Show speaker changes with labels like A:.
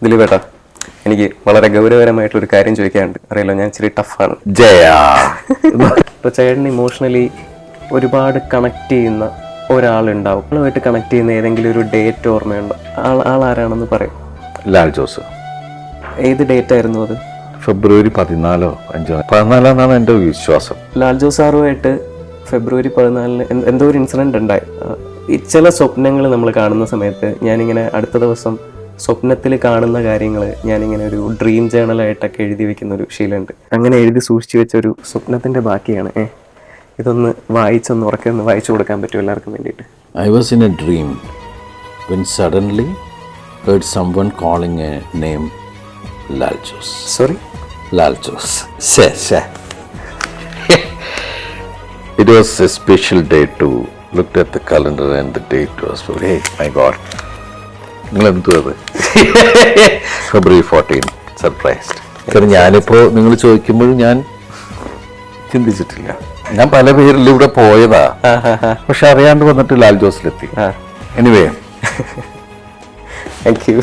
A: ദിലീപേട്ടാ, എനിക്ക് വളരെ ഗൗരവകരമായിട്ടൊരു കാര്യം ചോദിക്കാനുണ്ട്. അറിയില്ല, ഞാൻ ഇച്ചിരി ടഫാണ്. ഇപ്പോൾ ചേട്ടൻ ഇമോഷണലി ഒരുപാട് കണക്ട് ചെയ്യുന്ന ഒരാളുണ്ടാവും. ആളുമായിട്ട് കണക്ട് ചെയ്യുന്ന ഏതെങ്കിലും ഒരു ഡേറ്റ് ഓർമ്മയുണ്ടോ? ആളാരാണെന്ന് പറയും.
B: ലാൽ ജോസ്.
A: ഏത് ഡേറ്റ് ആയിരുന്നു അത്?
B: ഫെബ്രുവരി 14 എന്നാണ് എൻ്റെ വിശ്വാസം.
A: ലാൽ ജോസ് സാറുമായിട്ട് ഫെബ്രുവരി 14 എന്തോ ഒരു ഇൻസിഡൻറ്റ് ഉണ്ടായി. ഈ ചില സ്വപ്നങ്ങൾ നമ്മൾ കാണുന്ന സമയത്ത് ഞാനിങ്ങനെ അടുത്ത ദിവസം സ്വപ്നത്തിൽ കാണുന്ന കാര്യങ്ങൾ ഞാനിങ്ങനെ ഒരു ഡ്രീം ജേണലായിട്ടൊക്കെ എഴുതി വെക്കുന്ന ഒരു ശീലമുണ്ട്. അങ്ങനെ എഴുതി സൂക്ഷിച്ചു വെച്ച ഒരു സ്വപ്നത്തിൻ്റെ ബാക്കിയാണ്. ഇതൊന്ന് ഉറക്കെ ഒന്ന് വായിച്ചു കൊടുക്കാൻ പറ്റും എല്ലാവർക്കും വേണ്ടിയിട്ട്.
B: I was in a dream when suddenly heard someone calling a name Lal Jose.
A: Sorry?
B: Lal Jose. It was a special day too. Looked at the calendar and the date was, hey, my God. നിങ്ങൾ എന്തു അത്? February 14, surprised. കാരണം ഞാനിപ്പോൾ നിങ്ങൾ ചോദിക്കുമ്പോൾ ഞാൻ ചിന്തിച്ചിട്ടില്ല. ഞാൻ പല പേരിലൂടെ പോയതാ, പക്ഷെ അറിയാണ്ട് വന്നിട്ട് ലാൽ ജോസിലെത്തി. Anyway,
A: thank U.